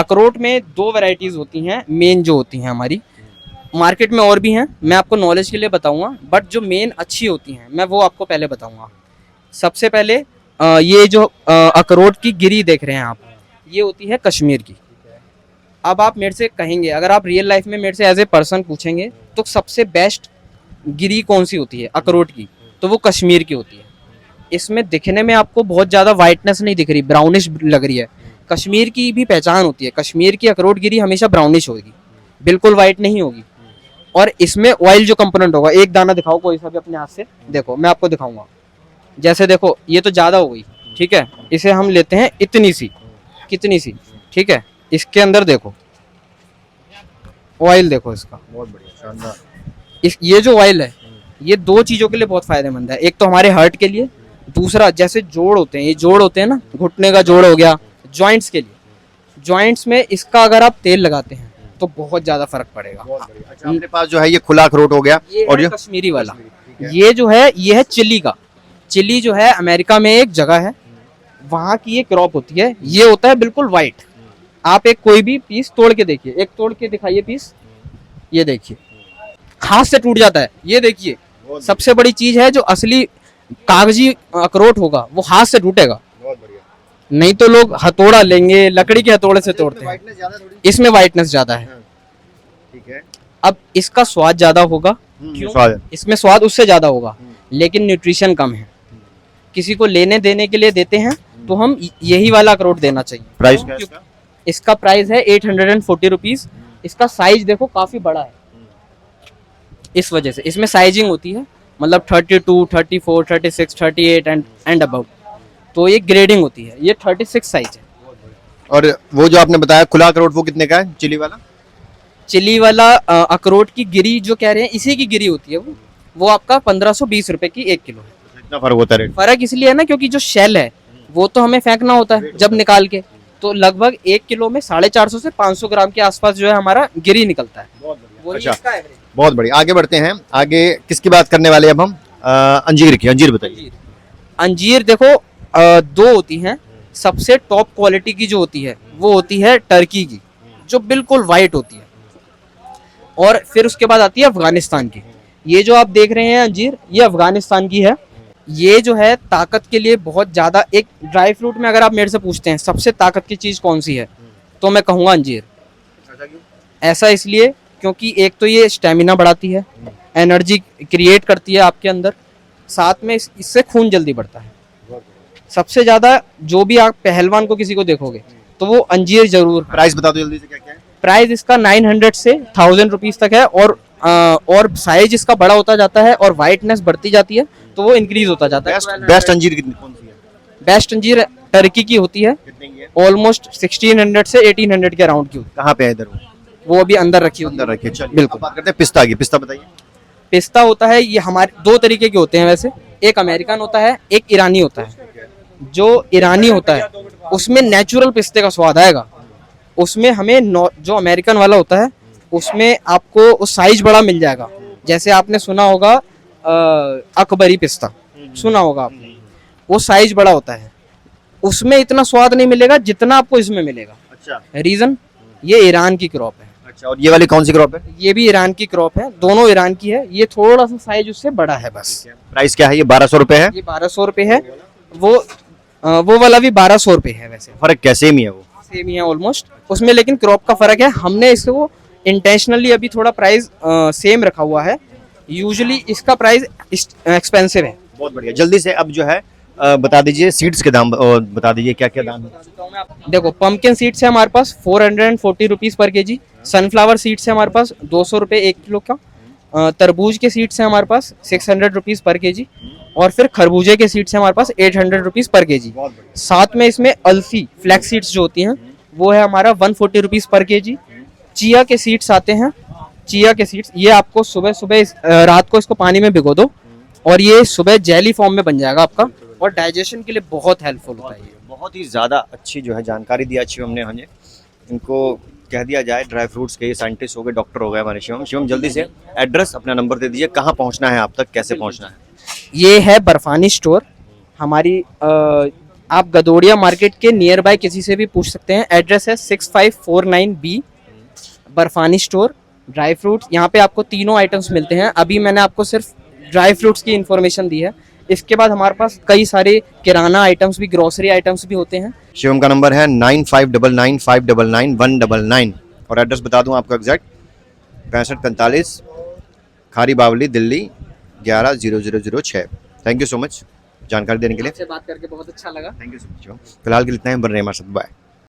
अखरोट में दो वैरायटीज होती हैं मेन जो होती हैं हमारी, मार्केट में और भी हैं, मैं आपको नॉलेज के लिए बताऊंगा, बट जो मेन अच्छी होती हैं मैं वो आपको पहले बताऊंगा। सबसे पहले ये जो अखरोट की गिरी देख रहे हैं आप, ये होती है कश्मीर की। अब आप मेरे से कहेंगे, अगर आप रियल लाइफ में मेरे से एज ए पर्सन पूछेंगे तो सबसे बेस्ट गिरी कौन सी होती है अखरोट की, तो वो कश्मीर की होती है। इसमें दिखने में आपको बहुत ज़्यादा वाइटनेस नहीं दिख रही, ब्राउनिश लग रही है। कश्मीर की भी पहचान होती है, कश्मीर की अखरोट गिरी हमेशा ब्राउनिश होगी, बिल्कुल वाइट नहीं होगी। और इसमें ऑयल जो कंपोनेंट होगा, एक दाना दिखाओ कोई सा भी अपने हाथ से, देखो मैं आपको दिखाऊंगा। जैसे देखो ये तो ज़्यादा हो गई, ठीक है, इसे हम लेते हैं इतनी सी, कितनी सी, ठीक है, इसके अंदर देखो ऑयल, देखो इसका, बहुत बढ़िया, शानदार। ये जो ऑयल है ये दो चीज़ों के लिए बहुत फायदेमंद है। एक तो हमारे हार्ट के लिए, दूसरा जैसे जोड़ होते हैं, ये जोड़ होते हैं ना, घुटने का जोड़ हो गया, जॉइंट्स के लिए, जॉइंट्स में इसका अगर आप तेल लगाते हैं तो बहुत ज़्यादा फर्क पड़ेगा। अच्छा, अपने पास जो है ये खुला अखरोट हो गया, ये और है ये कश्मीरी वाला, ये जो है ये है चिली का। चिली जो है अमेरिका में एक जगह है, वहाँ की ये क्रॉप होती है, ये होता है बिल्कुल वाइट। आप एक कोई भी पीस तोड़ के देखिए, एक तोड़ के दिखाइए पीस, ये देखिए हाथ से टूट जाता है। ये देखिए सबसे बड़ी चीज है, जो असली कागजी अखरोट होगा वो हाथ से टूटेगा, बहुत बढ़िया। नहीं तो लोग हथौड़ा लेंगे, लकड़ी के हथौड़े से तोड़ते हैं। वाइटनेस ज्यादा थोड़ी, इसमें वाइटनेस ज्यादा है। ठीक है। अब इसका स्वाद ज्यादा होगा, क्यों? स्वाद है। इसमें स्वाद उससे ज्यादा होगा, लेकिन न्यूट्रिशन कम है। किसी को लेने देने के लिए देते हैं तो हम यही वाला अखरोट देना चाहिए। प्राइस क्या है इसका? इसका प्राइस है 840 रुपीज। इसका साइज देखो काफी बड़ा है, इस वजह से इसमें साइजिंग होती है, मतलब 32, 34, 36, 38 एंड अबव, तो ये ग्रेडिंग होती है। ये 36 साइज है। और वो जो आपने बताया खुला अखरोट, वो कितने का है चिली वाला? चिली वाला अखरोट की गिरी जो कह रहे हैं, इसी की गिरी होती है वो आपका 1520 रुपए की 1 किलो है। इतना फर्क होता है रेट? फर्क इसलिए है ना, क्योंकि जो शेल है वो तो हमें फेंकना होता है जब निकाल के, तो लगभग 1 किलो में 450 से 500 ग्राम के आसपास जो है हमारा गिरी निकलता है। वो अच्छा, इसका एवरेज। बहुत बढ़िया। आगे बढ़ते हैं, आगे किसकी बात करने वाले हैं अब हम? अंजीर की। अंजीर बताइए। अंजीर देखो दो होती हैं। सबसे टॉप क्वालिटी की जो होती है वो होती है टर्की की, जो बिल्कुल वाइट होती है, और फिर उसके बाद आती है अफगानिस्तान की। ये जो आप देख रहे हैं अंजीर, ये अफगानिस्तान की है। ये जो है ताकत के लिए बहुत ज़्यादा, एक ड्राई फ्रूट में अगर आप मेरे से पूछते हैं सबसे ताकत की चीज़ कौन सी है, तो मैं कहूँगा अंजीर। ऐसा इसलिए क्योंकि एक तो ये स्टेमिना बढ़ाती है, एनर्जी क्रिएट करती है आपके अंदर, साथ में इससे खून जल्दी बढ़ता है। सबसे ज़्यादा जो भी आप पहलवान को किसी को देखोगे तो वो अंजीर जरूर। प्राइस बता दो जल्दी से, क्या क्या है? प्राइस इसका 900 से 1000 रुपीज़ तक है, और साइज इसका बड़ा होता जाता है और वाइटनेस बढ़ती जाती है, तो वो इंक्रीज होता जाता है। बेस्ट अंजीर कितनी कौन सी है? बेस्ट अंजीर टर्की की होती है, कितने की है? ऑलमोस्ट 1600 से 1800 के अराउंड की होती कहाँ पे है इधर? वो अभी अंदर रखी होती है। अंदर रखिए। चलिए बिल्कुल। अब बात करते हैं पिस्ता की। पिस्ता बताइए। पिस्ता होता है, ये हमारे दो तरीके के होते हैं वैसे, एक अमेरिकन होता है, एक ईरानी होता है। जो ईरानी होता है उसमें नेचुरल पिस्ते का स्वाद आएगा, उसमें हमें जो अमेरिकन वाला होता है उसमें आपको उस साइज बड़ा मिल जाएगा। जैसे आपने सुना होगा अकबरी पिस्ता, सुना होगा आपने, वो साइज बड़ा होता है, उसमें इतना स्वाद नहीं मिलेगा जितना आपको इसमें मिलेगा। अच्छा। रीजन, ये ईरान की क्रॉप है। अच्छा, और ये वाली कौन सी क्रॉप है? ये भी ईरान की क्रॉप है, दोनों ईरान की है। ये थोड़ा सा साइज उससे बड़ा है बस। प्राइस क्या है? ये 1200 रुपए है। ये 1200 रुपए है। वो वाला भी 1200 रुपए है। वैसे फर्क क्या, सेम ही है वो? सेम ही है ऑलमोस्ट, उसमें लेकिन क्रॉप का फर्क है। हमने इसको इंटेंशनली अभी थोड़ा प्राइस सेम रखा हुआ है, यूजुअली इसका प्राइस एक्सपेंसिव है। बहुत बढ़िया। जल्दी से अब जो है बता दीजिए सीड्स के दाम, बता दीजिए क्या क्या दाम है। देखो पंपकिन सीड्स है हमारे पास 440 रुपीज़ पर केजी। सनफ्लावर सीड्स है हमारे पास 200 रुपये 1 किलो का। तरबूज के सीड्स है हमारे पास 600 रुपीज़ पर केजी, और फिर खरबूजे के सीड्स है हमारे पास 800 रुपीज़ पर केजी। साथ में इसमें अलसी फ्लैक्स सीड्स जो होती हैं वो है हमारा 140 रुपीज़ पर केजी। चिया के सीड्स आते हैं, चिया के सीड्स, ये आपको सुबह सुबह रात को इसको पानी में भिगो दो और ये सुबह जेली फॉर्म में बन जाएगा आपका, और डाइजेशन के लिए बहुत हेल्पफुल होता है। बहुत ही ज़्यादा अच्छी जो है जानकारी दी अच्छी हमने हमें। इनको कह दिया जाए ड्राई फ्रूट्स के ये साइंटिस्ट हो गए, डॉक्टर हो गए हमारे शिवम। शिवम जल्दी से एड्रेस अपना नंबर दे दीजिए, कहाँ पहुँचना है आप तक, कैसे पहुँचना है? ये है बर्फानी स्टोर, हमारी आप गदोड़िया मार्केट के नियर बाय किसी से भी पूछ सकते हैं। एड्रेस है 6549B बर्फानी स्टोर ड्राई फ्रूट्स। यहाँ पे आपको तीनों आइटम्स मिलते हैं। अभी मैंने आपको सिर्फ ड्राई फ्रूट्स की इन्फॉर्मेशन दी है। इसके बाद हमारे पास कई सारे किराना आइटम्स भी, ग्रोसरी आइटम्स भी होते हैं। शिवम का नंबर है 9599599199 और एड्रेस बता दूं आपको एग्जैक्ट 6545 खारी बावली Delhi 110006। Thank you so much जानकारी देने के लिए। आपसे बात करके बहुत अच्छा लगा। Thank you so much. फिलहाल के लिए इतना ही, बन रहे हैं हमारे साथ। बाय।